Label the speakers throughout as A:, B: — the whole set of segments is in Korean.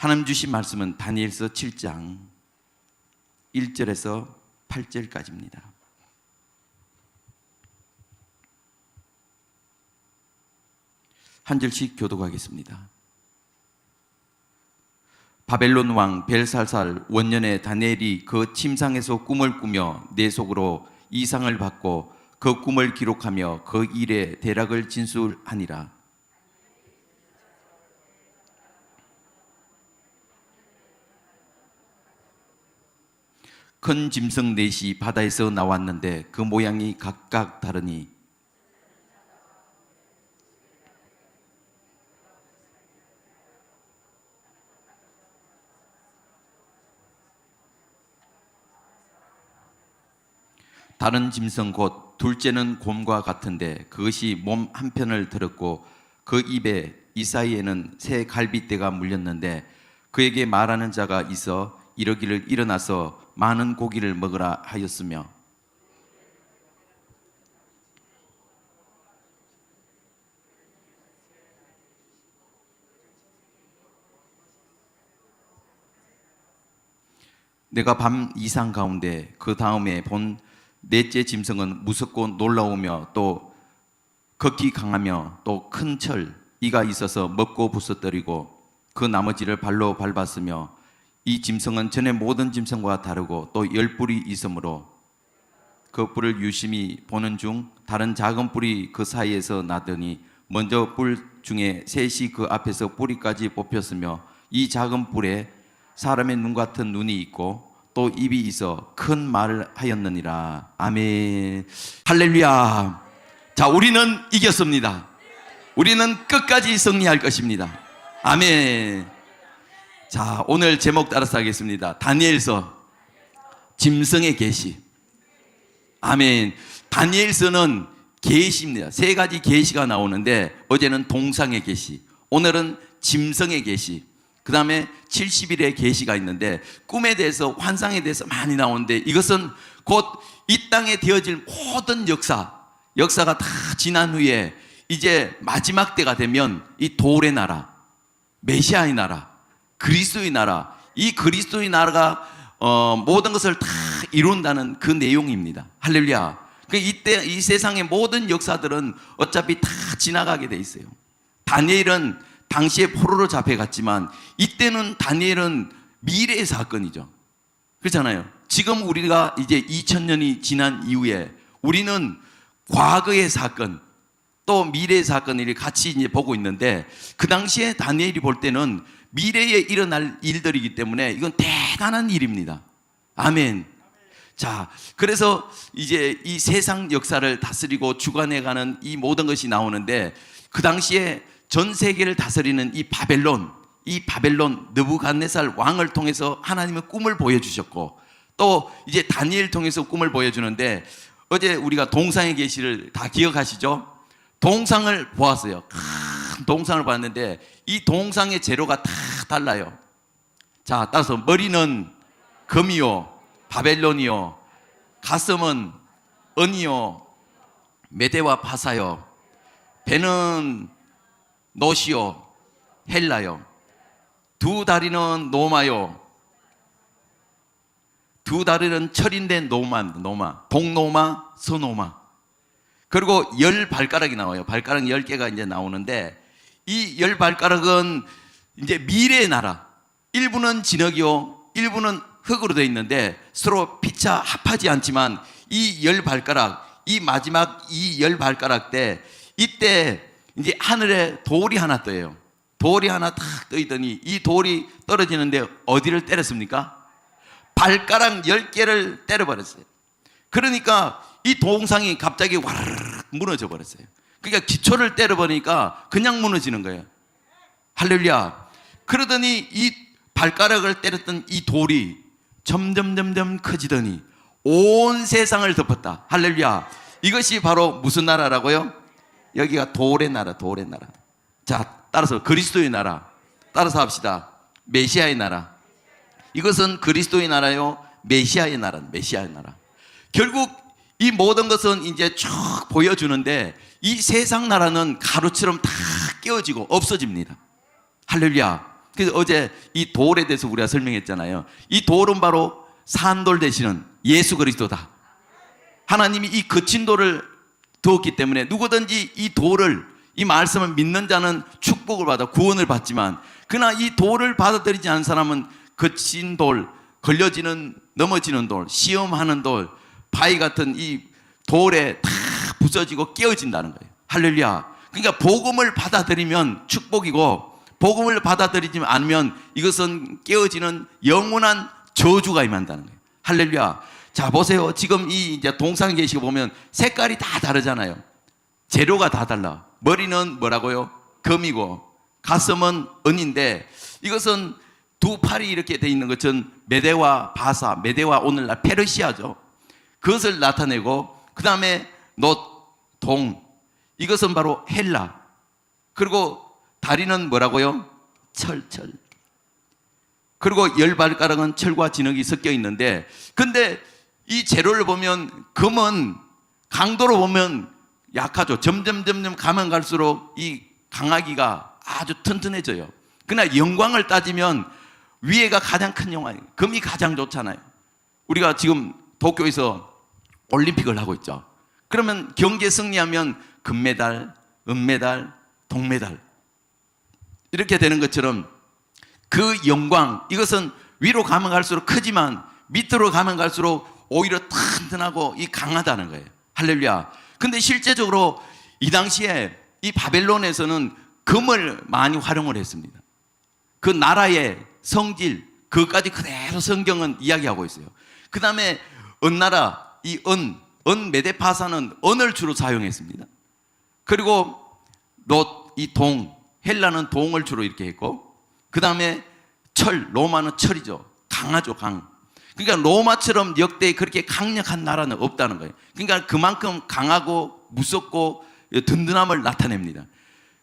A: 하나님 주신 말씀은 다니엘서 7장 1절에서 8절까지입니다. 한 절씩 교독하겠습니다. 바벨론 왕 벨사살 원년에 다니엘이 그 침상에서 꿈을 꾸며 내 속으로 이상을 받고 그 꿈을 기록하며 그 일의 대략을 진술하니라. 큰 짐승 넷이 바다에서 나왔는데 그 모양이 각각 다르니 다른 짐승 곧 둘째는 곰과 같은데 그것이 몸 한편을 들었고 그 입에 이 사이에는 새 갈빗대가 물렸는데 그에게 말하는 자가 있어 이러기를 일어나서 많은 고기를 먹으라 하였으며 내가 밤 이상 가운데 그 다음에 본 넷째 짐승은 무섭고 놀라우며 또 극히 강하며 또 큰 철 이가 있어서 먹고 부서뜨리고 그 나머지를 발로 밟았으며 이 짐승은 전에 모든 짐승과 다르고 또 10뿔이 있으므로 그 뿔을 유심히 보는 중 다른 작은 뿔이 그 사이에서 나더니 먼저 뿔 중에 셋이 그 앞에서 뿌리까지 뽑혔으며 이 작은 뿔에 사람의 눈 같은 눈이 있고 또 입이 있어 큰 말을 하였느니라. 아멘. 할렐루야. 자, 우리는 이겼습니다. 우리는 끝까지 승리할 것입니다. 아멘. 자, 오늘 제목 따라서 하겠습니다. 다니엘서 짐승의 계시. 아멘. 다니엘서는 계시입니다. 세 가지 계시가 나오는데 어제는 동상의 계시, 오늘은 짐승의 계시, 그 다음에 70일의 계시가 있는데 꿈에 대해서 환상에 대해서 많이 나오는데 이것은 곧 이 땅에 되어질 모든 역사가 다 지난 후에 이제 마지막 때가 되면 이 도울의 나라, 메시아의 나라, 그리스도의 나라, 이 그리스도의 나라가 모든 것을 다 이룬다는 그 내용입니다. 할렐루야. 이때 이 세상의 모든 역사들은 어차피 다 지나가게 돼 있어요. 다니엘은 당시에 포로로 잡혀갔지만 이때는 다니엘은 미래의 사건이죠. 그렇잖아요. 지금 우리가 이제 2000년이 지난 이후에 우리는 과거의 사건 또 미래의 사건을 같이 이제 보고 있는데 그 당시에 다니엘이 볼 때는 미래에 일어날 일들이기 때문에 이건 대단한 일입니다. 아멘. 자, 그래서 이제 이 세상 역사를 다스리고 주관해가는 이 모든 것이 나오는데 그 당시에 전 세계를 다스리는 이 바벨론 느부갓네살 왕을 통해서 하나님은 꿈을 보여주셨고 또 이제 다니엘 통해서 꿈을 보여주는데 어제 우리가 동상의 계시를 다 기억하시죠? 동상을 보았어요. 큰 동상을 봤는데 이 동상의 재료가 다 달라요. 자, 따라서 머리는 금이요 바벨론이요, 가슴은 은이요 메대와 파사요, 배는 노시요 헬라요, 두 다리는 노마요, 두 다리는 철인데 노마, 동노마, 서노마. 그리고 10발가락이 나와요. 발가락 10개가 이제 나오는데 이 10발가락은 이제 미래의 나라, 일부는 진흙이요 일부는 흙으로 되어 있는데 서로 피차 합하지 않지만 이 10발가락, 이 마지막 이 10발가락 때 이때 이제 하늘에 돌이 하나 떠요. 돌이 하나 탁 떠있더니 이 돌이 떨어지는데 어디를 때렸습니까? 발가락 10개를 때려버렸어요. 그러니까 이 동상이 갑자기 와르르 무너져 버렸어요. 그러니까 기초를 때려버리니까 그냥 무너지는 거예요. 할렐루야. 그러더니 이 발가락을 때렸던 이 돌이 점점 커지더니 온 세상을 덮었다. 할렐루야. 이것이 바로 무슨 나라라고요? 여기가 돌의 나라. 자, 따라서 그리스도의 나라. 따라서 합시다. 메시아의 나라. 이것은 그리스도의 나라요 메시아의 나라. 결국 이 모든 것은 이제 쭉 보여주는데 이 세상 나라는 가루처럼 다 깨어지고 없어집니다. 할렐루야. 그래서 어제 이 돌에 대해서 우리가 설명했잖아요. 이 돌은 바로 산돌 되시는 예수 그리스도다. 하나님이 이 거친 돌을 두었기 때문에 누구든지 이 돌을, 이 말씀을 믿는 자는 축복을 받아 구원을 받지만, 그러나 이 돌을 받아들이지 않은 사람은 거친 돌, 걸려지는, 넘어지는 돌, 시험하는 돌, 바위 같은 이 돌에 다 부서지고 깨어진다는 거예요. 할렐루야. 그러니까 복음을 받아들이면 축복이고, 복음을 받아들이지 않으면 이것은 깨어지는 영원한 저주가 임한다는 거예요. 할렐루야. 자, 보세요. 지금 이 이제 동상 계시고 보면 색깔이 다 다르잖아요. 재료가 다 달라. 머리는 뭐라고요? 금이고, 가슴은 은인데, 이것은 두 팔이 이렇게 돼 있는 것은 메대와 바사, 메대와 오늘날 페르시아죠. 그것을 나타내고, 그 다음에 놋, 동, 이것은 바로 헬라. 그리고 다리는 뭐라고요? 철. 그리고 열 발가락은 철과 진흙이 섞여 있는데, 근데 이 재료를 보면 금은 강도로 보면 약하죠. 점점 가면 갈수록 이 강하기가 아주 튼튼해져요. 그러나 영광을 따지면 위에가 가장 큰 영광이에요. 금이 가장 좋잖아요. 우리가 지금 도쿄에서 올림픽을 하고 있죠. 그러면 경기에 승리하면 금메달, 은메달, 동메달 이렇게 되는 것처럼 그 영광, 이것은 위로 가면 갈수록 크지만 밑으로 가면 갈수록 오히려 튼튼하고 이 강하다는 거예요. 할렐루야. 근데 실제적으로 이 당시에 이 바벨론에서는 금을 많이 활용을 했습니다. 그 나라의 성질, 그것까지 그대로 성경은 이야기하고 있어요. 그 다음에 은나라, 이 은 메데파사는 은을 주로 사용했습니다. 그리고 놋, 이 동, 헬라는 동을 주로 이렇게 했고, 그 다음에 철, 로마는 철이죠. 강하죠, 강. 그러니까 로마처럼 역대 그렇게 강력한 나라는 없다는 거예요. 그러니까 그만큼 강하고 무섭고 든든함을 나타냅니다.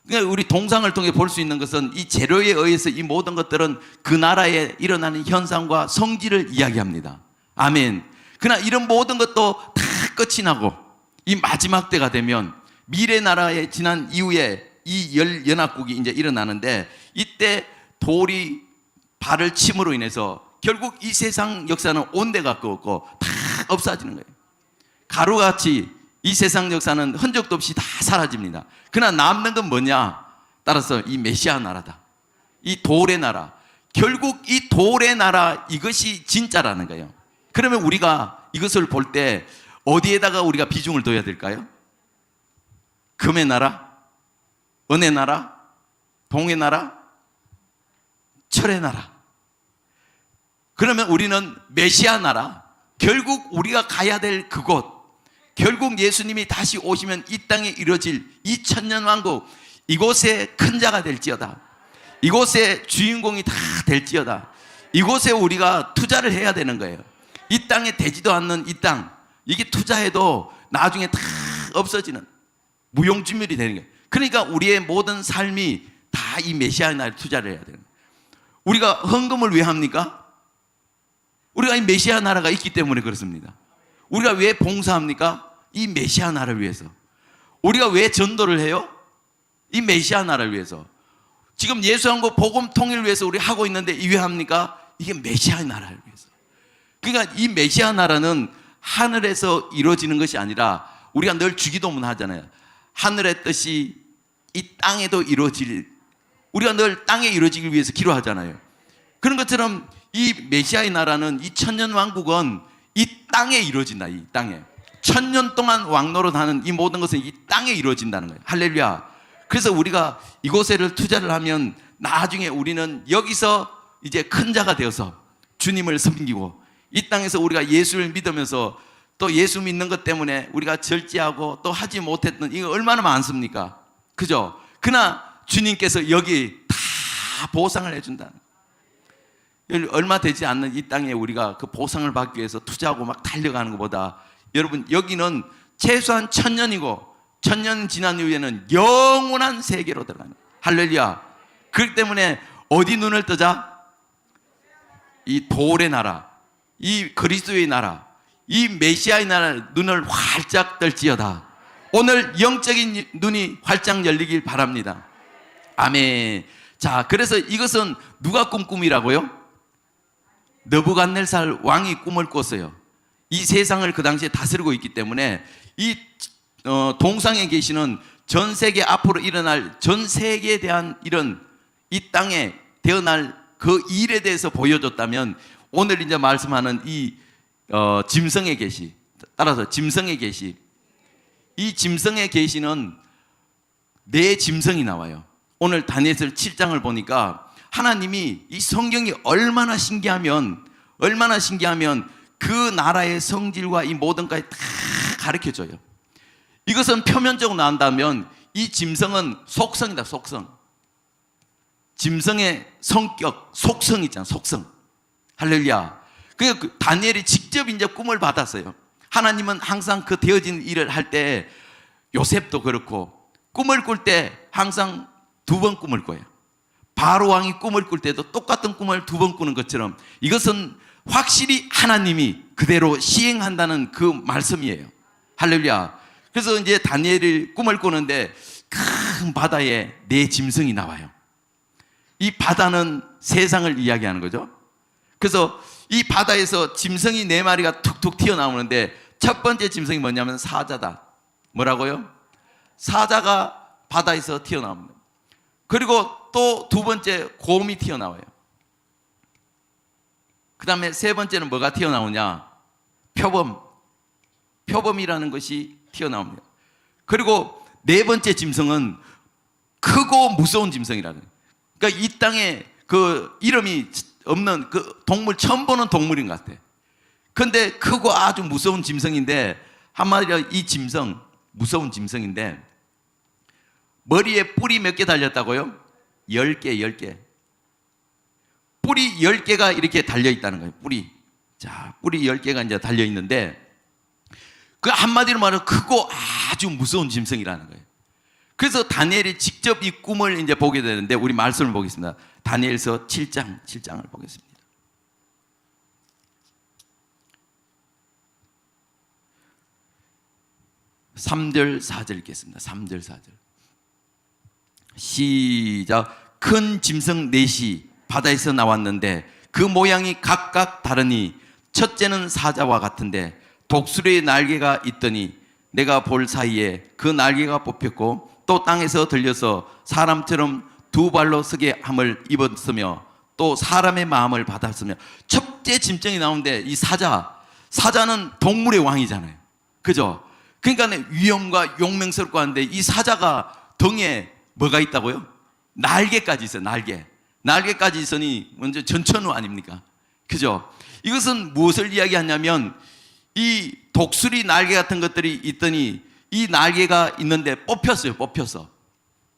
A: 그러니까 우리 동상을 통해 볼 수 있는 것은 이 재료에 의해서 이 모든 것들은 그 나라에 일어나는 현상과 성질을 이야기합니다. 아멘. 그러나 이런 모든 것도 다 끝이 나고 이 마지막 때가 되면 미래 나라에 지난 이후에 이 열 연합국이 이제 일어나는데, 이때 돌이 발을 침으로 인해서 결국 이 세상 역사는 온데가 없고 다 없어지는 거예요. 가루같이 이 세상 역사는 흔적도 없이 다 사라집니다. 그러나 남는 건 뭐냐? 따라서 이 메시아 나라다. 이 돌의 나라. 결국 이 돌의 나라, 이것이 진짜라는 거예요. 그러면 우리가 이것을 볼 때 어디에다가 우리가 비중을 둬야 될까요? 금의 나라? 은의 나라? 동의 나라? 철의 나라. 그러면 우리는 메시아 나라, 결국 우리가 가야 될 그곳, 결국 예수님이 다시 오시면 이 땅에 이루어질 이 천년왕국, 이곳에 큰 자가 될지어다. 이곳에 주인공이 다 될지어다. 이곳에 우리가 투자를 해야 되는 거예요. 이 땅에 되지도 않는 이 땅, 이게 투자해도 나중에 다 없어지는 무용지물이 되는 거예요. 그러니까 우리의 모든 삶이 다 이 메시아의 나라에 투자를 해야 되는 거예요. 우리가 헌금을 왜 합니까? 우리가 이 메시아 나라가 있기 때문에 그렇습니다. 우리가 왜 봉사합니까? 이 메시아 나라를 위해서. 우리가 왜 전도를 해요? 이 메시아 나라를 위해서. 지금 예수한국 복음 통일을 위해서 우리 하고 있는데 왜 합니까? 이게 메시아의 나라를 위해서. 그러니까 이 메시아 나라는 하늘에서 이루어지는 것이 아니라, 우리가 늘 주기도문 하잖아요. 하늘의 뜻이 이 땅에도 이루어질, 우리가 늘 땅에 이루어지기 위해서 기도하잖아요. 그런 것처럼 이 메시아의 나라는, 이 천년 왕국은 이 땅에 이루어진다. 이 땅에 천년 동안 왕노릇하는 이 모든 것은 이 땅에 이루어진다는 거예요. 할렐루야. 그래서 우리가 이곳에를 투자를 하면 나중에 우리는 여기서 이제 큰 자가 되어서 주님을 섬기고, 이 땅에서 우리가 예수를 믿으면서 또 예수 믿는 것 때문에 우리가 절제하고 또 하지 못했던 이거 얼마나 많습니까? 그죠? 그러나 주님께서 여기 다 보상을 해준다. 얼마 되지 않는 이 땅에 우리가 그 보상을 받기 위해서 투자하고 막 달려가는 것보다, 여러분 여기는 최소한 1000년이고 1000년 지난 이후에는 영원한 세계로 들어가는, 할렐루야. 그렇기 때문에 어디 눈을 뜨자? 이 돌의 나라, 이 그리스도의 나라, 이 메시아의 나라 눈을 활짝 뜰지어다. 오늘 영적인 눈이 활짝 열리길 바랍니다. 아멘. 자, 그래서 이것은 누가 꾼 꿈이라고요? 느부갓네살 왕이 꿈을 꿨어요. 이 세상을 그 당시에 다스리고 있기 때문에 이 동상에 계시는 전 세계 앞으로 일어날 전 세계에 대한 이런 이 땅에 태어날 그 일에 대해서 보여줬다면 오늘 이제 말씀하는 이 짐승의 계시, 따라서 짐승의 계시, 이 짐승의 계시는 네 짐승이 나와요. 오늘 다니엘서 7장을 보니까 하나님이 이 성경이 얼마나 신기하면 그 나라의 성질과 이 모든 것까지 다 가르쳐줘요. 이것은 표면적으로 나온다면 이 짐승은 속성이다, 속성. 짐승의 성격, 속성 있잖아, 속성. 할렐루야. 그러니까 다니엘이 직접 이제 꿈을 받았어요. 하나님은 항상 그 되어진 일을 할 때 요셉도 그렇고 꿈을 꿀 때 항상 두 번 꿈을 꿔요. 바로 왕이 꿈을 꿀 때도 똑같은 꿈을 두 번 꾸는 것처럼 이것은 확실히 하나님이 그대로 시행한다는 그 말씀이에요. 할렐루야. 그래서 이제 다니엘이 꿈을 꾸는데 큰 바다에 네 짐승이 나와요. 이 바다는 세상을 이야기하는 거죠. 그래서 이 바다에서 짐승이 네 마리가 툭툭 튀어나오는데 첫 번째 짐승이 뭐냐면 사자다. 뭐라고요? 사자가 바다에서 튀어나옵니다. 그리고 또 두 번째 곰이 튀어나와요. 그 다음에 세 번째는 뭐가 튀어나오냐? 표범이라는 것이 튀어나옵니다. 그리고 네 번째 짐승은 크고 무서운 짐승이라는 거예요. 그러니까 이 땅에 그 이름이 없는 그 동물, 처음 보는 동물인 것 같아. 근데 크고 아주 무서운 짐승인데, 한마디로 이 짐승, 무서운 짐승인데, 머리에 뿔이 몇 개 달렸다고요? 10개, 10개. 뿔이 10개가 이렇게 달려있다는 거예요, 뿔이. 자, 뿔이 10개가 이제 달려있는데, 그 한마디로 말하면 크고 아주 무서운 짐승이라는 거예요. 그래서 다니엘이 직접 이 꿈을 이제 보게 되는데, 우리 말씀을 보겠습니다. 다니엘서 7장을 보겠습니다. (3절 4절) 읽겠습니다. 3절 4절 시작. 큰 짐승 넷이 바다에서 나왔는데 그 모양이 각각 다르니 첫째는 사자와 같은데 독수리의 날개가 있더니 내가 볼 사이에 그 날개가 뽑혔고 또 땅에서 들려서 사람처럼 두 발로 서게 함을 입었으며 또 사람의 마음을 받았으며. 첫째 짐승이 나오는데 이 사자는 동물의 왕이잖아요, 그죠? 그러니까 위험과 용맹스럽고 하는데 이 사자가 등에 뭐가 있다고요? 날개까지 있어요. 날개까지 있으니 먼저 전천후 아닙니까? 그죠? 이것은 무엇을 이야기하냐면 이 독수리 날개 같은 것들이 있더니 이 날개가 있는데 뽑혔어요.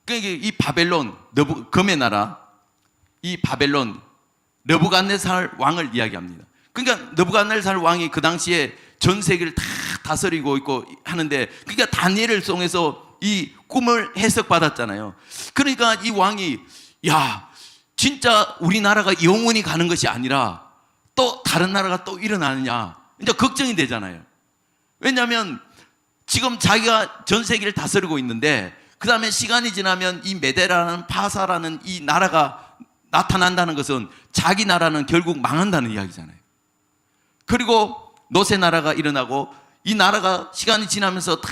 A: 그러니까 이 바벨론, 금의 나라, 이 바벨론 느부갓네살 왕을 이야기합니다. 그러니까 느부갓네살 왕이 그 당시에 전 세계를 다 다스리고 있고 하는데, 그러니까 다니엘을 통해서 이 꿈을 해석받았잖아요. 그러니까 이 왕이, 야, 진짜 우리나라가 영원히 가는 것이 아니라 또 다른 나라가 또 일어나느냐, 이제 걱정이 되잖아요. 왜냐하면 지금 자기가 전 세계를 다스리고 있는데 그 다음에 시간이 지나면 이 메데라는 파사라는 이 나라가 나타난다는 것은 자기 나라는 결국 망한다는 이야기잖아요. 그리고 노세 나라가 일어나고 이 나라가 시간이 지나면서 다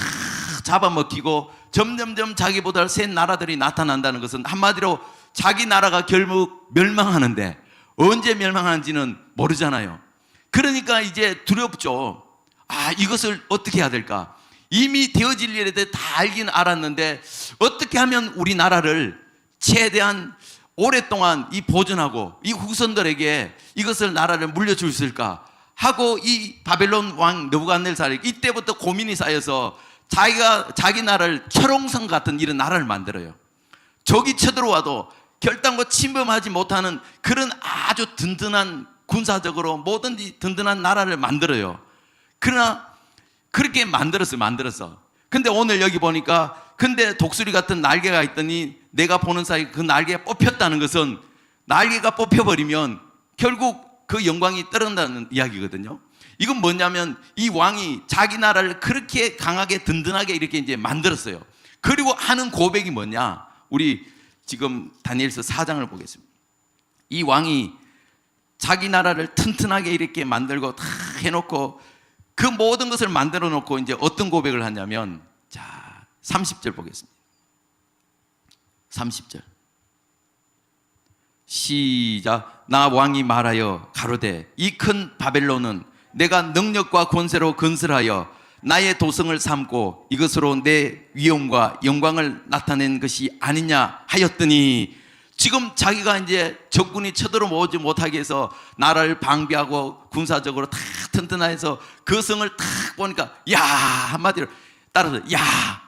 A: 잡아먹히고 점점점 자기보다 센 나라들이 나타난다는 것은 한마디로 자기 나라가 결국 멸망하는데 언제 멸망하는지는 모르잖아요. 그러니까 이제 두렵죠. 아, 이것을 어떻게 해야 될까? 이미 되어질 일에 대해 다 알긴 알았는데 어떻게 하면 우리나라를 최대한 오랫동안 이 보존하고 이 후손들에게 이것을 나라를 물려줄 수 있을까 하고 이 바벨론 왕 느부갓네살이 이때부터 고민이 쌓여서 자기 나라를 철옹성 같은 이런 나라를 만들어요. 적이 쳐들어와도 결단코 침범하지 못하는 그런 아주 든든한, 군사적으로 뭐든지 든든한 나라를 만들어요. 그러나 그렇게 만들었어. 근데 오늘 여기 보니까 근데 독수리 같은 날개가 있더니 내가 보는 사이 그 날개가 뽑혔다는 것은 날개가 뽑혀버리면 결국 그 영광이 떨어진다는 이야기거든요. 이건 뭐냐면 이 왕이 자기 나라를 그렇게 강하게 든든하게 이렇게 이제 만들었어요. 그리고 하는 고백이 뭐냐? 우리 지금 다니엘서 4장을 보겠습니다. 이 왕이 자기 나라를 튼튼하게 이렇게 만들고 다 해놓고 그 모든 것을 만들어 놓고 이제 어떤 고백을 하냐면, 자, 30절 보겠습니다. 30절 시작. 나 왕이 말하여 가로되 이 큰 바벨론은 내가 능력과 권세로 건설하여 나의 도성을 삼고 이것으로 내 위엄과 영광을 나타낸 것이 아니냐 하였더니, 지금 자기가 이제 적군이 쳐들어오지 못하게 해서 나라를 방비하고 군사적으로 다 튼튼해서 그 성을 탁 보니까, 야, 한마디로 따라서, 야,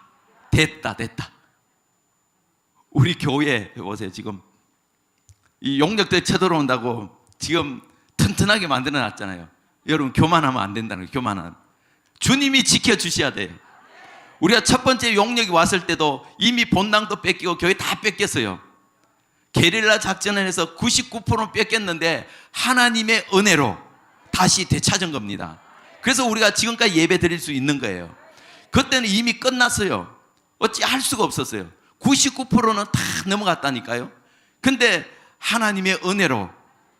A: 됐다. 우리 교회 보세요. 지금 이 용력대 쳐들어온다고 지금 튼튼하게 만들어 놨잖아요. 여러분, 교만하면 안 된다는 거예요. 교만하면 주님이 지켜주셔야 돼요. 우리가 첫 번째 용력이 왔을 때도 이미 본당도 뺏기고 교회 다 뺏겼어요. 게릴라 작전을 해서 99% 뺏겼는데 하나님의 은혜로 다시 되찾은 겁니다. 그래서 우리가 지금까지 예배 드릴 수 있는 거예요. 그때는 이미 끝났어요. 어찌 할 수가 없었어요. 99%는 다 넘어갔다니까요. 근데 하나님의 은혜로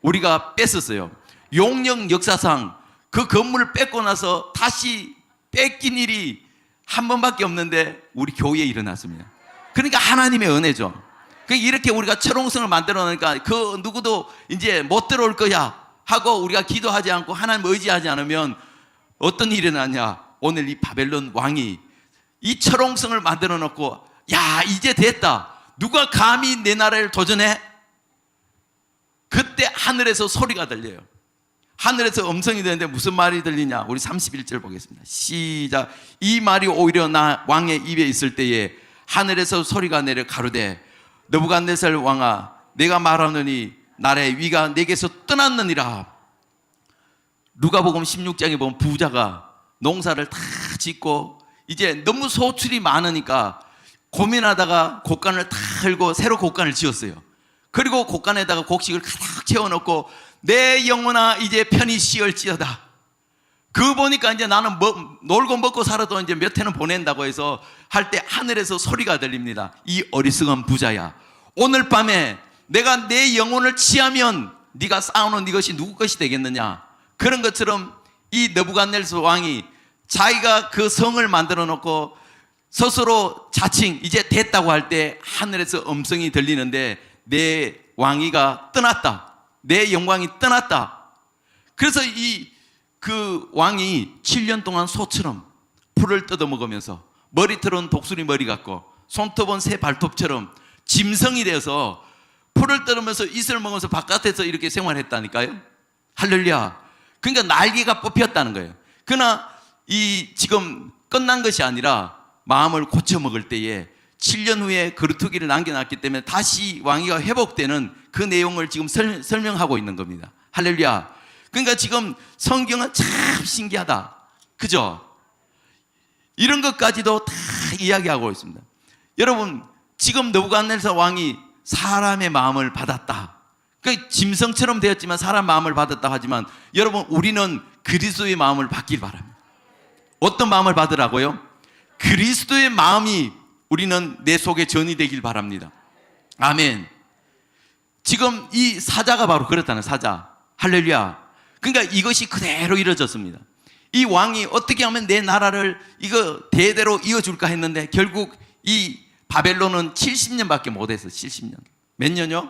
A: 우리가 뺐었어요. 용력 역사상 그 건물을 뺏고 나서 다시 뺏긴 일이 한 번밖에 없는데 우리 교회에 일어났습니다. 그러니까 하나님의 은혜죠. 이렇게 우리가 철옹성을 만들어 놓으니까 그 누구도 이제 못 들어올 거야 하고 우리가 기도하지 않고 하나님 의지하지 않으면 어떤 일이 일어나냐. 오늘 이 바벨론 왕이 이 철옹성을 만들어 놓고, 야, 이제 됐다. 누가 감히 내 나라를 도전해? 그때 하늘에서 소리가 들려요. 하늘에서 음성이 되는데 무슨 말이 들리냐. 우리 31절 보겠습니다. 시작. 이 말이 오히려 나 왕의 입에 있을 때에 하늘에서 소리가 내려 가로되 느부갓네살 왕아, 내가 말하노니 나라의 위가 내게서 떠났느니라. 누가복음 16장에 보면 부자가 농사를 다 짓고 이제 너무 소출이 많으니까 고민하다가 곡간을 다 헐고 새로 곡간을 지었어요. 그리고 곡간에다가 곡식을 가득 채워넣고 내 영혼아 이제 편히 쉬을지어다. 그거 보니까 이제 나는 놀고 먹고 살아도 이제 몇 해는 보낸다고 해서 할 때 하늘에서 소리가 들립니다. 이 어리석은 부자야, 오늘 밤에 내가 내 영혼을 취하면 네가 쌓아놓은 이것이 누구 것이 되겠느냐. 그런 것처럼 이 느부갓네살 왕이 자기가 그 성을 만들어 놓고 스스로 자칭 이제 됐다고 할 때 하늘에서 음성이 들리는데 내 왕위가 떠났다, 내 영광이 떠났다. 그래서 그 왕이 7년 동안 소처럼 풀을 뜯어먹으면서 머리털은 독수리 머리 같고 손톱은 새 발톱처럼 짐승이 되어서 풀을 뜯으면서 이슬을 먹으면서 바깥에서 이렇게 생활했다니까요. 할렐루야. 그러니까 날개가 뽑혔다는 거예요. 그러나 이 지금 끝난 것이 아니라 마음을 고쳐 먹을 때에 7년 후에 거루투기를 남겨놨기 때문에 다시 왕위가 회복되는 그 내용을 지금 설명하고 있는 겁니다. 할렐루야. 그러니까 지금 성경은 참 신기하다. 그죠? 이런 것까지도 다 이야기하고 있습니다. 여러분, 지금 느부갓네살 왕이 사람의 마음을 받았다. 그러니까 짐승처럼 되었지만 사람 마음을 받았다 하지만 여러분, 우리는 그리스도의 마음을 받길 바랍니다. 어떤 마음을 받으라고요? 그리스도의 마음이 우리는 내 속에 전이 되길 바랍니다. 아멘. 지금 이 사자가 바로 그렇다는 사자. 할렐루야. 그러니까 이것이 그대로 이루어졌습니다. 이 왕이 어떻게 하면 내 나라를 이거 대대로 이어줄까 했는데 결국 이 바벨론은 70년밖에 못했어. 70년. 몇 년요?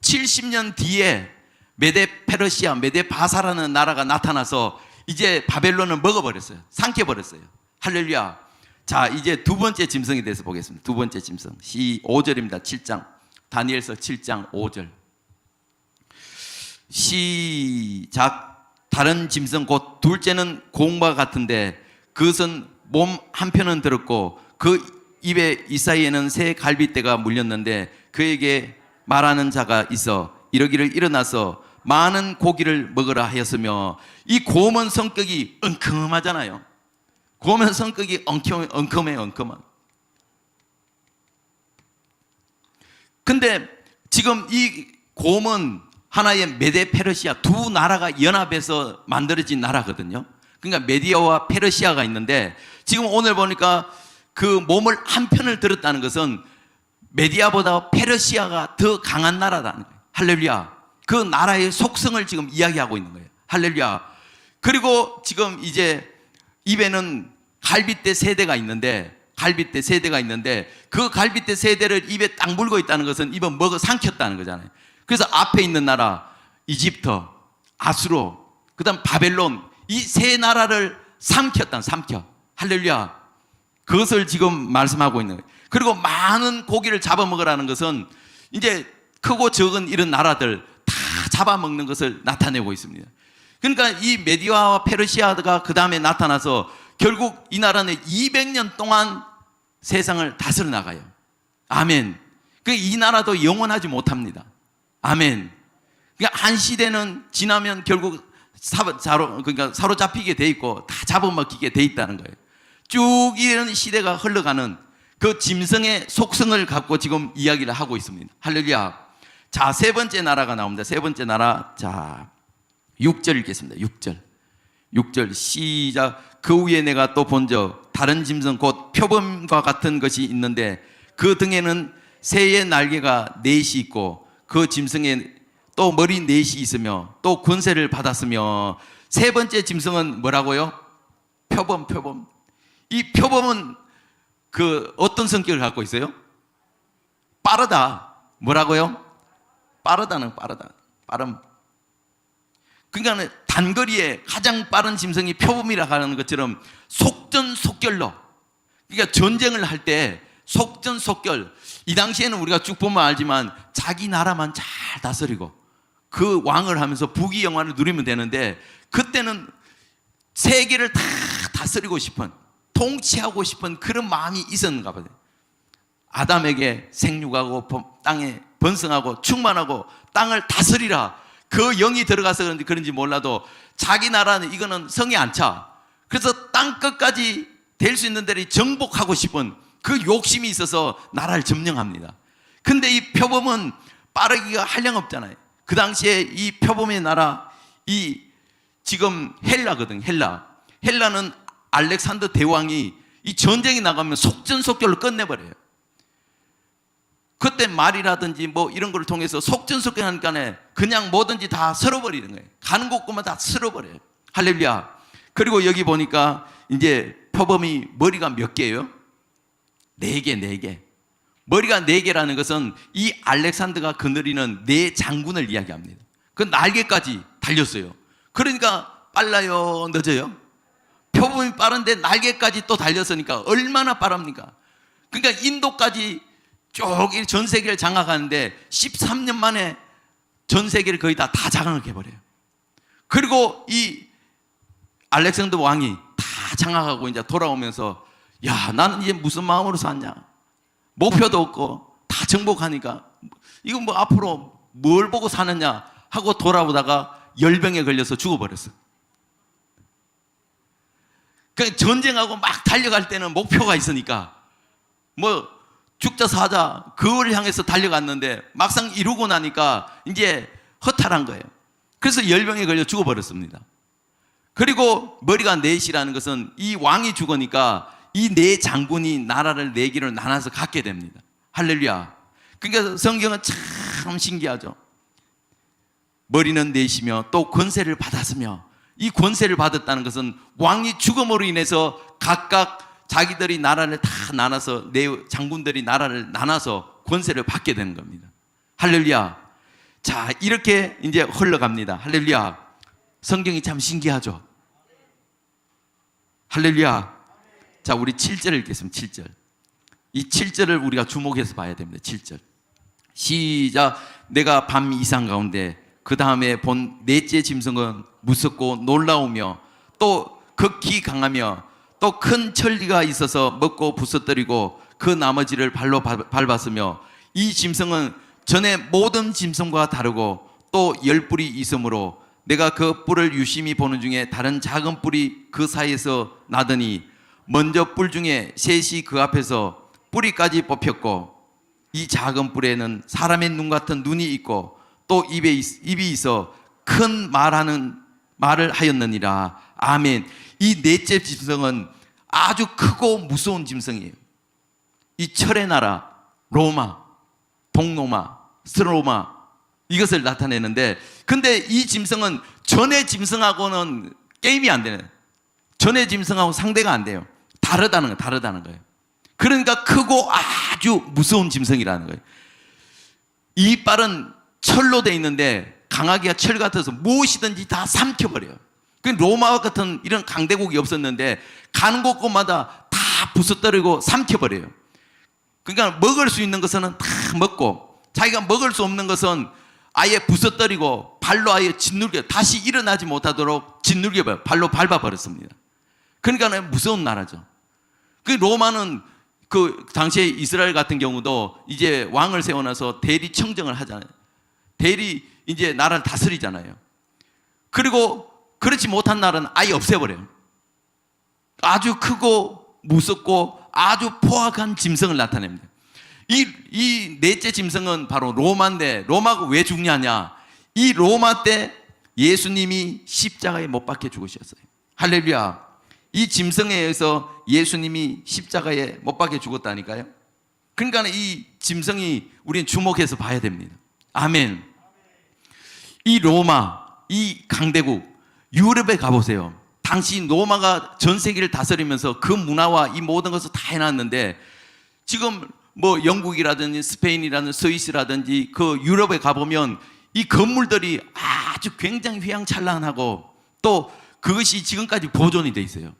A: 70년 뒤에 메데 페르시아, 메데 바사라는 나라가 나타나서 이제 바벨론을 먹어버렸어요. 삼켜버렸어요. 할렐루야. 자, 이제 두 번째 짐승에 대해서 보겠습니다. 두 번째 짐승. 5절입니다. 7장. 다니엘서 7장 5절. 시작. 다른 짐승 곧 둘째는 공과 같은데 그것은 몸 한편은 들었고 그 입에 이사이에는 새 갈빗대가 물렸는데 그에게 말하는 자가 있어 이러기를 일어나서 많은 고기를 먹으라 하였으며, 이 곰은 성격이 엉큼하잖아요. 곰은 성격이 엉큼해요. 근데 지금 이 곰은 하나의 메데 페르시아, 두 나라가 연합해서 만들어진 나라거든요. 그러니까 메디아와 페르시아가 있는데 지금 오늘 보니까 그 몸을 한 편을 들었다는 것은 메디아보다 페르시아가 더 강한 나라라는 거예요. 할렐루야. 그 나라의 속성을 지금 이야기하고 있는 거예요. 할렐루야. 그리고 지금 이제 입에는 갈빗대 세대가 있는데 그 갈빗대 세대를 입에 딱 물고 있다는 것은 입에 먹어 삼켰다는 거잖아요. 그래서 앞에 있는 나라 이집트, 아수르, 그다음 바벨론, 이 세 나라를 삼켰다. 할렐루야. 그것을 지금 말씀하고 있는 거예요. 그리고 많은 고기를 잡아먹으라는 것은 이제 크고 적은 이런 나라들 다 잡아먹는 것을 나타내고 있습니다. 그러니까 이 메디아와 페르시아가 그 다음에 나타나서 결국 이 나라는 200년 동안 세상을 다스려 나가요. 아멘. 이 나라도 영원하지 못합니다. 아멘. 그러니까 한 시대는 지나면 결국 사로잡히게 돼 있고 다 잡아먹히게 돼 있다는 거예요. 쭉 이런 시대가 흘러가는 그 짐승의 속성을 갖고 지금 이야기를 하고 있습니다. 할렐루야. 자, 세 번째 나라가 나옵니다. 세 번째 나라. 자, 6절 읽겠습니다. 6절 시작. 그 위에 내가 또 본적 다른 짐승 곧 표범과 같은 것이 있는데 그 등에는 새의 날개가 넷이 있고 그 짐승에 또 머리 넷이 있으며 또 권세를 받았으며. 세 번째 짐승은 뭐라고요? 표범. 이 표범은 그 어떤 성격을 갖고 있어요? 빠르다. 뭐라고요? 빠르다는 빠름. 그러니까 단거리에 가장 빠른 짐승이 표범이라고 하는 것처럼 속전속결로, 그러니까 전쟁을 할 때 속전속결. 이 당시에는 우리가 쭉 보면 알지만 자기 나라만 잘 다스리고 그 왕을 하면서 부귀영화를 누리면 되는데, 그때는 세계를 다 다스리고 싶은, 통치하고 싶은 그런 마음이 있었는가 봐요. 아담에게 생육하고 땅에 번성하고 충만하고 땅을 다스리라, 그 영이 들어가서 그런지 몰라도 자기 나라는 이거는 성에 안 차. 그래서 땅 끝까지 될 수 있는 데를 정복하고 싶은 그 욕심이 있어서 나라를 점령합니다. 근데 이 표범은 빠르기가 한량없잖아요. 그 당시에 이 표범의 나라, 이 지금 헬라거든. 헬라는 알렉산더 대왕이 이 전쟁이 나가면 속전속결로 끝내버려요. 그때 말이라든지 뭐 이런 걸 통해서 속전속결하니까 그냥 뭐든지 다 쓸어버리는 거예요. 가는 곳만 다 쓸어버려요. 할렐루야. 그리고 여기 보니까 이제 표범이 머리가 몇 개예요? 4개. 머리가 4개라는 것은 이 알렉산더가 거느리는 4장군을 이야기합니다. 그 날개까지 달렸어요. 그러니까 빨라요, 늦어요? 표범이 빠른데 날개까지 또 달렸으니까 얼마나 빠릅니까? 그러니까 인도까지 쭉 전 세계를 장악하는데 13년 만에 전 세계를 거의 다 장악해버려요. 그리고 이 알렉산더 왕이 다 장악하고 이제 돌아오면서, 야, 나는 이제 무슨 마음으로 사냐? 목표도 없고 다 정복하니까 이거 뭐 앞으로 뭘 보고 사느냐 하고 돌아오다가 열병에 걸려서 죽어버렸어. 그러니까 전쟁하고 막 달려갈 때는 목표가 있으니까 뭐 죽자 사자 그걸 향해서 달려갔는데 막상 이루고 나니까 이제 허탈한 거예요. 그래서 열병에 걸려 죽어버렸습니다. 그리고 머리가 넷이라는 것은 이 왕이 죽으니까 이 4장군이 나라를 4개로 나눠서 갖게 됩니다. 할렐루야. 그러니까 성경은 참 신기하죠. 머리는 4이며 또 권세를 받았으며, 이 권세를 받았다는 것은 왕이 죽음으로 인해서 각각 자기들이 나라를 다 나눠서, 4장군들이 나라를 나눠서 권세를 받게 되는 겁니다. 할렐루야. 자, 이렇게 이제 흘러갑니다. 할렐루야. 성경이 참 신기하죠. 할렐루야. 자, 우리 7절을 읽겠습니다. 7절. 이 7절을 우리가 주목해서 봐야 됩니다. 7절. 시작. 내가 밤 이상 가운데 그 다음에 본 넷째 짐승은 무섭고 놀라우며 또 극히 강하며 또 큰 천리가 있어서 먹고 부서뜨리고 그 나머지를 발로 밟았으며, 이 짐승은 전에 모든 짐승과 다르고 또 10뿔이 있으므로 내가 그 뿔을 유심히 보는 중에 다른 작은 뿔이 그 사이에서 나더니 먼저 뿔 중에 셋이 그 앞에서 뿌리까지 뽑혔고, 이 작은 뿔에는 사람의 눈 같은 눈이 있고 또 입이 있어 큰 말을 하였느니라. 아멘. 이 넷째 짐승은 아주 크고 무서운 짐승이에요. 이 철의 나라 로마, 동로마, 스로마 이것을 나타내는데, 근데 이 짐승은 전의 짐승하고는 게임이 안 되는, 전의 짐승하고 상대가 안 돼요. 다르다는 거예요. 그러니까 크고 아주 무서운 짐승이라는 거예요. 이빨은 철로 돼 있는데 강아지가 철 같아서 무엇이든지 다 삼켜버려요. 그 로마와 같은 이런 강대국이 없었는데 가는 곳곳마다 다 부숴뜨리고 삼켜버려요. 그러니까 먹을 수 있는 것은 다 먹고, 자기가 먹을 수 없는 것은 아예 부숴뜨리고 발로 아예 짓눌겨, 다시 일어나지 못하도록 짓눌겨 발로 밟아버렸습니다. 그러니까 무서운 나라죠. 그 로마는 그 당시에 이스라엘 같은 경우도 이제 왕을 세워놔서 대리 청정을 하잖아요. 대리 이제 나라를 다스리잖아요. 그리고 그렇지 못한 나라는 아예 없애버려요. 아주 크고 무섭고 아주 포악한 짐승을 나타냅니다. 이 넷째 짐승은 바로 로마인데, 로마가 왜 중요하냐? 이 로마 때 예수님이 십자가에 못 박혀 죽으셨어요. 할렐루야. 이 짐승에 의해서 예수님이 십자가에 못 박혀 죽었다니까요. 그러니까 이 짐승이 우리는 주목해서 봐야 됩니다. 아멘. 이 로마, 이 강대국, 유럽에 가보세요. 당시 로마가 전 세계를 다스리면서 그 문화와 이 모든 것을 다 해놨는데, 지금 뭐 영국이라든지 스페인이라든지 스위스라든지 그 유럽에 가보면 이 건물들이 아주 굉장히 휘황찬란하고 또 그것이 지금까지 보존이 돼 있어요.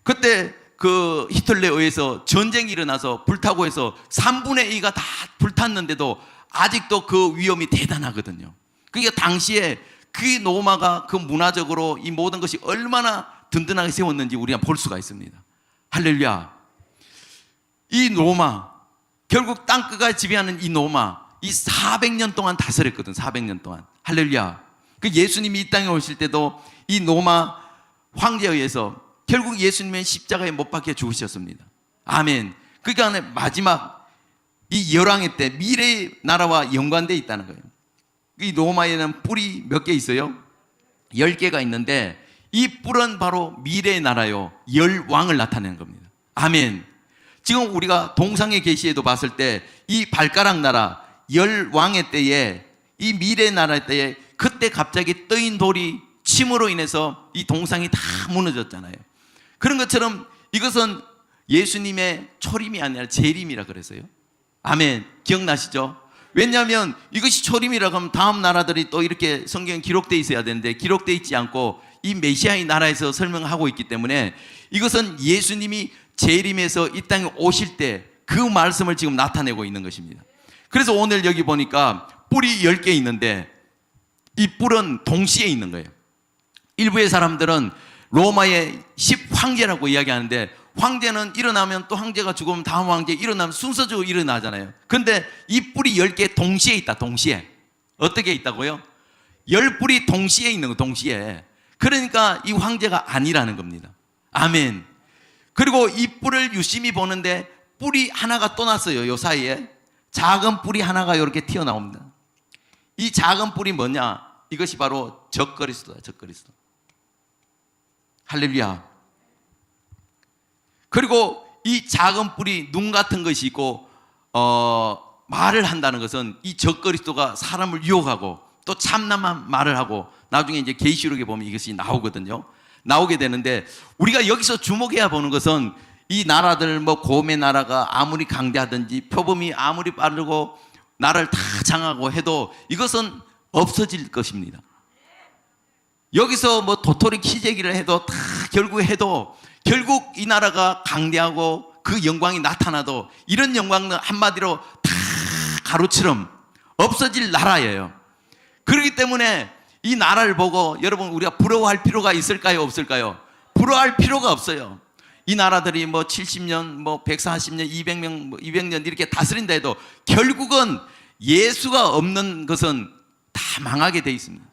A: 그때 그 히틀러에 의해서 전쟁이 일어나서 불타고 해서 3분의 2가 다 불탔는데도 아직도 그 위험이 대단하거든요. 그러니까 당시에 그 로마가 그 문화적으로 이 모든 것이 얼마나 든든하게 세웠는지 우리가 볼 수가 있습니다. 할렐루야. 이 로마, 결국 땅끝까지 지배하는 이 로마, 이 400년 동안 다스렸거든. 400년 동안. 할렐루야. 그 예수님이 이 땅에 오실 때도 이 로마 황제에 의해서 결국 예수님은 십자가에 못 박혀 죽으셨습니다. 아멘. 그러니까 마지막 이 열왕의 때 미래의 나라와 연관되어 있다는 거예요. 이 로마에는 뿔이 몇 개 있어요? 10개가 있는데 이 뿔은 바로 미래의 나라요, 열왕을 나타내는 겁니다. 아멘. 지금 우리가 동상의 계시에도 봤을 때 이 발가락 나라 열왕의 때에, 이 미래의 나라의 때에 그때 갑자기 떠인 돌이 침으로 인해서 이 동상이 다 무너졌잖아요. 그런 것처럼 이것은 예수님의 초림이 아니라 재림이라 그랬어요. 아멘. 기억나시죠? 왜냐하면 이것이 초림이라고 하면 다음 나라들이 또 이렇게 성경에 기록되어 있어야 되는데 기록되어 있지 않고 이 메시아의 나라에서 설명하고 있기 때문에 이것은 예수님이 재림해서 이 땅에 오실 때 그 말씀을 지금 나타내고 있는 것입니다. 그래서 오늘 여기 보니까 뿔이 10개 있는데 이 뿔은 동시에 있는 거예요. 일부의 사람들은 로마의 10황제라고 이야기하는데, 황제는 일어나면 또 황제가 죽으면 다음 황제 일어나면 순서적으로 일어나잖아요. 근데 이 뿔이 10개 동시에 있다. 동시에. 어떻게 있다고요? 10뿔이 동시에 있는 거. 동시에. 그러니까 이 황제가 아니라는 겁니다. 아멘. 그리고 이 뿔을 유심히 보는데 뿔이 하나가 또 났어요. 요 사이에 작은 뿔이 하나가 이렇게 튀어나옵니다. 이 작은 뿔이 뭐냐? 이것이 바로 적그리스도다. 적그리스도. 할렐루야. 그리고 이 작은 뿔이 눈 같은 것이 있고 말을 한다는 것은 이 적그리스도가 사람을 유혹하고 또 참남한 말을 하고, 나중에 이제 계시록에 보면 이것이 나오거든요. 나오게 되는데, 우리가 여기서 주목해야 보는 것은 이 나라들, 뭐 고메 나라가 아무리 강대하든지 표범이 아무리 빠르고 나라를 다 장하고 해도 이것은 없어질 것입니다. 여기서 뭐 도토리 키재기를 해도 다 결국 이 나라가 강대하고 그 영광이 나타나도 이런 영광은 한마디로 다 가루처럼 없어질 나라예요. 그렇기 때문에 이 나라를 보고 여러분 우리가 부러워할 필요가 있을까요? 없을까요? 부러워할 필요가 없어요. 이 나라들이 뭐 70년, 뭐 140년, 200년 이렇게 다스린다 해도 결국은 예수가 없는 것은 다 망하게 돼 있습니다.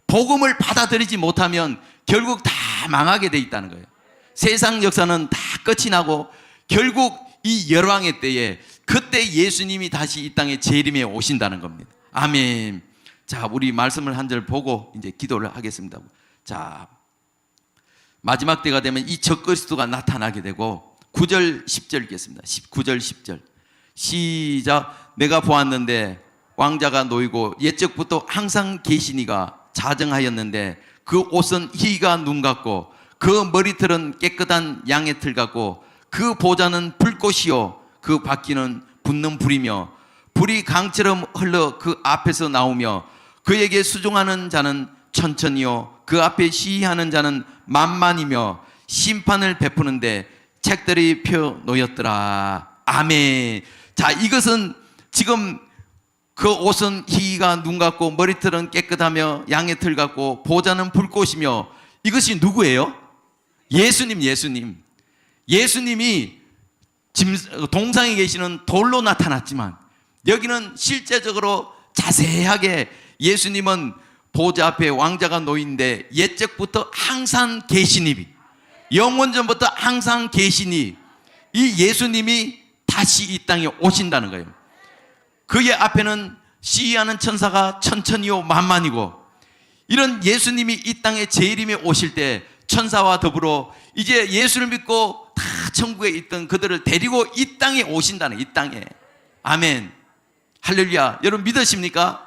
A: 복음을 받아들이지 못하면 결국 다 망하게 돼 있다는 거예요. 세상 역사는 다 끝이 나고 결국 이 열왕의 때에 그때 예수님이 다시 이 땅에 재림해 오신다는 겁니다. 아멘. 자, 우리 말씀을 한 절 보고 이제 기도를 하겠습니다. 자, 마지막 때가 되면 이 적그리스도가 나타나게 되고 9절 10절 읽겠습니다. 9절 10절 시작. 내가 보았는데 왕자가 놓이고 옛적부터 항상 계시니가 자정하였는데 그 옷은 희가 눈 같고 그 머리털은 깨끗한 양의 털 같고 그 보좌는 불꽃이요 그 바퀴는 붙는 불이며 불이 강처럼 흘러 그 앞에서 나오며 그에게 수종하는 자는 천천히요 그 앞에 시위하는 자는 만만이며 심판을 베푸는데 책들이 펴 놓였더라. 아멘. 자, 이것은 지금 그 옷은 희가 눈 같고 머리털은 깨끗하며 양의 털 같고 보좌는 불꽃이며 이것이 누구예요? 예수님이 동상에 계시는 돌로 나타났지만 여기는 실제적으로 자세하게 예수님은 보좌 앞에 왕자가 놓인데 옛적부터 항상 계시니 영원전부터 항상 계시니 이 예수님이 다시 이 땅에 오신다는 거예요. 그의 앞에는 시위하는 천사가 천천히요 만만이고 이런 예수님이 이 땅에 재림에 오실 때 천사와 더불어 이제 예수를 믿고 다 천국에 있던 그들을 데리고 이 땅에 오신다는 이 땅에. 아멘. 할렐루야. 여러분 믿으십니까?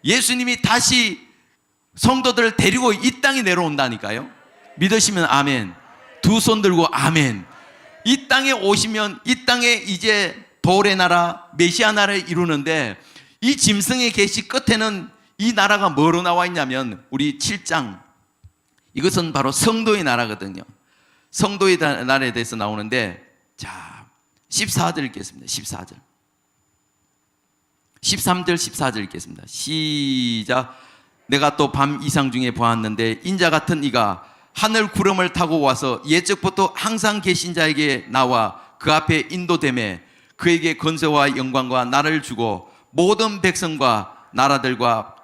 A: 예수님이 다시 성도들을 데리고 이 땅에 내려온다니까요. 믿으시면 아멘. 두 손 들고 아멘. 이 땅에 오시면 이 땅에 이제 돌의 나라, 메시아 나라를 이루는데 이 짐승의 계시 끝에는 이 나라가 뭐로 나와 있냐면 우리 7장 이것은 바로 성도의 나라거든요. 성도의 나라에 대해서 나오는데 자 14절 읽겠습니다. 14절 13절 14절 읽겠습니다. 시작. 내가 또 밤 이상 중에 보았는데 인자 같은 이가 하늘 구름을 타고 와서 옛적부터 항상 계신 자에게 나와 그 앞에 인도되매 그에게 권세와 영광과 나라를 주고 모든 백성과 나라들과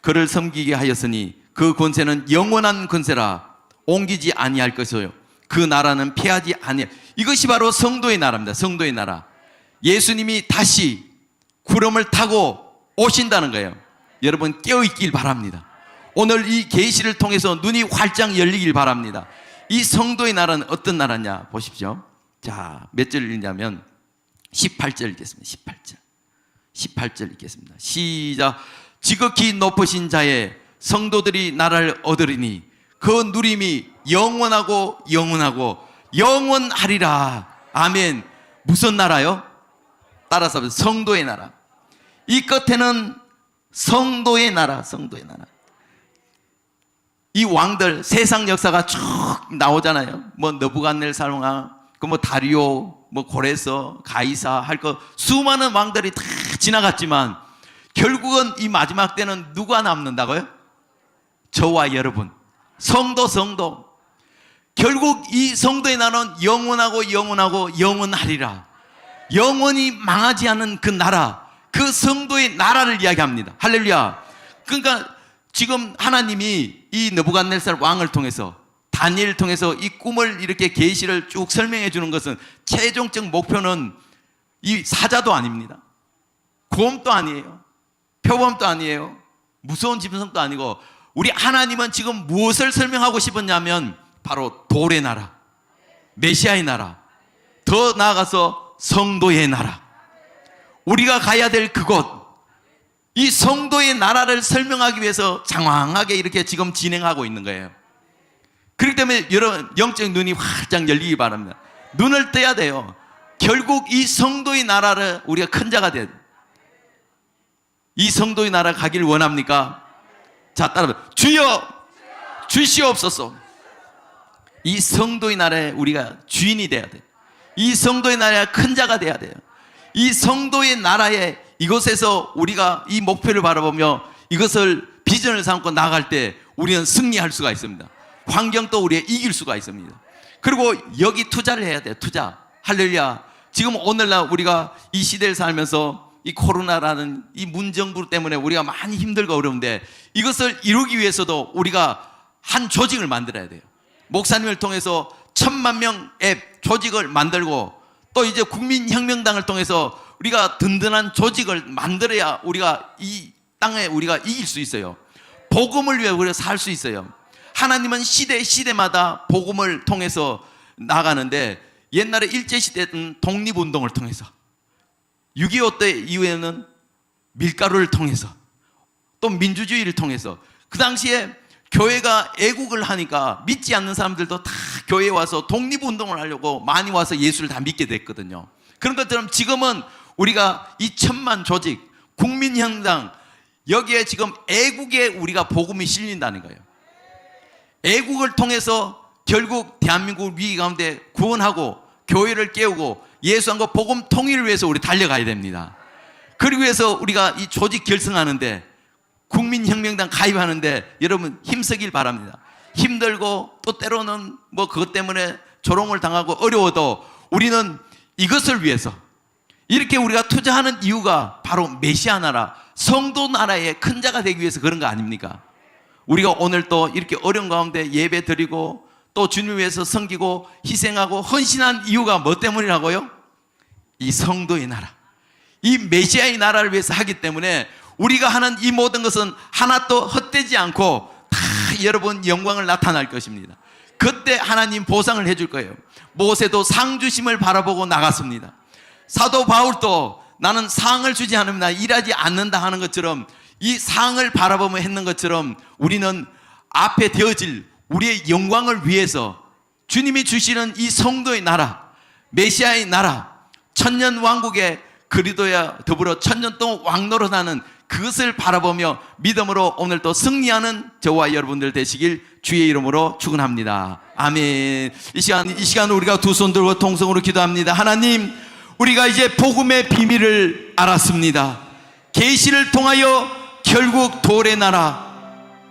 A: 그를 섬기게 하였으니 그 권세는 영원한 권세라 옮기지 아니할 것이요 그 나라는 패하지 아니할. 이것이 바로 성도의 나라입니다. 성도의 나라. 예수님이 다시 구름을 타고 오신다는 거예요. 여러분 깨어있길 바랍니다. 오늘 이 계시를 통해서 눈이 활짝 열리길 바랍니다. 이 성도의 나라는 어떤 나라냐 보십시오. 자, 몇 절 읽냐면 18절 읽겠습니다. 18절 읽겠습니다. 시작. 지극히 높으신 자의 성도들이 나라를 얻으리니 그 누림이 영원하고 영원하리라. 아멘. 무슨 나라요? 따라서 성도의 나라. 이 끝에는 성도의 나라. 이 왕들 세상 역사가 쭉 나오잖아요. 뭐 느부갓네살 왕, 그 뭐 다리오, 뭐 고레서, 가이사 할 거 수많은 왕들이 다 지나갔지만 결국은 이 마지막 때는 누가 남는다고요? 저와 여러분, 성도. 결국 이 성도의 나라는 영원하고 영원하리라. 영원히 망하지 않는 그 나라, 그 성도의 나라를 이야기합니다. 할렐루야. 그러니까 지금 하나님이 이 느부갓네살 왕을 통해서 다니엘을 통해서 이 꿈을 이렇게 계시를 쭉 설명해 주는 것은 최종적 목표는 이 사자도 아닙니다. 구원도 아니에요. 표범도 아니에요. 무서운 짐승도 아니고 우리 하나님은 지금 무엇을 설명하고 싶었냐면 바로 돌의 나라, 메시아의 나라, 더 나아가서 성도의 나라, 우리가 가야 될 그곳, 이 성도의 나라를 설명하기 위해서 장황하게 이렇게 지금 진행하고 있는 거예요. 그렇기 때문에 여러분 영적 눈이 활짝 열리기 바랍니다. 눈을 떼야 돼요. 결국 이 성도의 나라를 우리가 큰 자가 돼야 돼요. 이 성도의 나라 가길 원합니까? 자, 따라서 주여 주시옵소서. 이 성도의 나라에 우리가 주인이 돼야 돼요. 이 성도의 나라에 큰 자가 돼야 돼요. 이 성도의 나라에 이곳에서 우리가 이 목표를 바라보며 이것을 비전을 삼고 나아갈 때 우리는 승리할 수가 있습니다. 환경도 우리가 이길 수가 있습니다. 그리고 여기 투자를 해야 돼요. 투자. 할렐루야. 지금 오늘날 우리가 이 시대를 살면서 이 코로나라는 이 문정부 때문에 우리가 많이 힘들고 어려운데 이것을 이루기 위해서도 우리가 한 조직을 만들어야 돼요. 목사님을 통해서 1000만 명의 조직을 만들고 또 이제 국민혁명당을 통해서 우리가 든든한 조직을 만들어야 우리가 이 땅에 우리가 이길 수 있어요. 복음을 위해 우리가 살 수 있어요. 하나님은 시대마다 복음을 통해서 나가는데 옛날에 일제시대는 독립운동을 통해서 6.25 때 이후에는 밀가루를 통해서 또 민주주의를 통해서 그 당시에 교회가 애국을 하니까 믿지 않는 사람들도 다 교회에 와서 독립운동을 하려고 많이 와서 예수를 다 믿게 됐거든요. 그런 것처럼 지금은 우리가 이 천만 조직, 국민혁명, 여기에 지금 애국에 우리가 복음이 실린다는 거예요. 애국을 통해서 결국 대한민국 위기 가운데 구원하고 교회를 깨우고 예수한과 복음 통일을 위해서 우리 달려가야 됩니다. 그리고 해서 우리가 이 조직 결성하는데, 국민혁명당 가입하는데 여러분 힘쓰길 바랍니다. 힘들고 또 때로는 뭐 그것 때문에 조롱을 당하고 어려워도 우리는 이것을 위해서 이렇게 우리가 투자하는 이유가 바로 메시아 나라, 성도 나라의 큰 자가 되기 위해서 그런 거 아닙니까? 우리가 오늘 또 이렇게 어려운 가운데 예배 드리고 또 주님을 위해서 섬기고 희생하고 헌신한 이유가 뭐 때문이라고요? 이 성도의 나라, 이 메시아의 나라를 위해서 하기 때문에 우리가 하는 이 모든 것은 하나도 헛되지 않고 다 여러분 영광을 나타날 것입니다. 그때 하나님 보상을 해줄 거예요. 모세도 상 주심을 바라보고 나갔습니다. 사도 바울도 나는 상을 주지 않으면 나 일하지 않는다 하는 것처럼, 이 상을 바라보며 했는 것처럼 우리는 앞에 되어질 우리의 영광을 위해서 주님이 주시는 이 성도의 나라, 메시아의 나라, 천년 왕국의 그리스도와 더불어 천년 동안 왕노릇하는 그것을 바라보며 믿음으로 오늘 또 승리하는 저와 여러분들 되시길 주의 이름으로 축원합니다. 아멘. 이 시간 우리가 두 손 들고 통성으로 기도합니다. 하나님, 우리가 이제 복음의 비밀을 알았습니다. 계시를 통하여 결국 돌의 나라,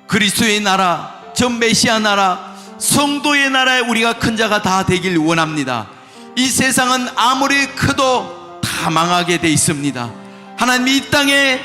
A: 그리스도의 나라, 전 메시아 나라, 성도의 나라에 우리가 큰 자가 다 되길 원합니다. 이 세상은 아무리 커도 다 망하게 돼 있습니다. 하나님, 이 땅에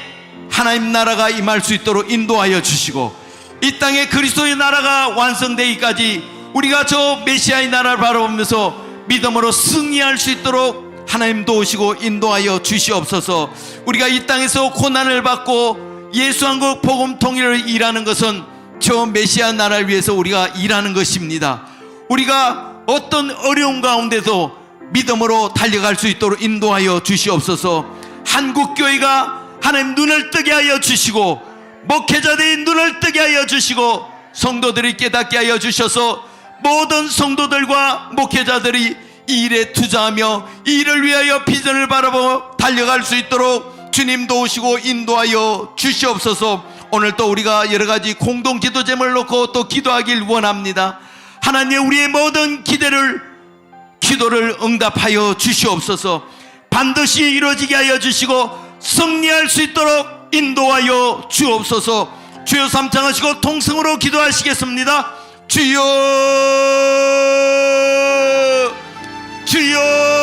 A: 하나님 나라가 임할 수 있도록 인도하여 주시고, 이 땅에 그리스도의 나라가 완성되기까지 우리가 저 메시아의 나라를 바라보면서 믿음으로 승리할 수 있도록 하나님 도우시고 인도하여 주시옵소서. 우리가 이 땅에서 고난을 받고 예수한국 복음 통일을 일하는 것은 저 메시아 나라를 위해서 우리가 일하는 것입니다. 우리가 어떤 어려움 가운데도 믿음으로 달려갈 수 있도록 인도하여 주시옵소서. 한국교회가 하나님 눈을 뜨게 하여 주시고, 목회자들이 눈을 뜨게 하여 주시고, 성도들이 깨닫게 하여 주셔서 모든 성도들과 목회자들이 이 일에 투자하며 이 일을 위하여 비전을 바라보고 달려갈 수 있도록 주님 도우시고 인도하여 주시옵소서. 오늘 또 우리가 여러가지 공동 기도 제목을 놓고 또 기도하길 원합니다. 하나님, 우리의 모든 기도를 응답하여 주시옵소서. 반드시 이루어지게 하여 주시고 승리할 수 있도록 인도하여 주옵소서. 주여, 삼창하시고 통성으로 기도하시겠습니다. 주여, 주여.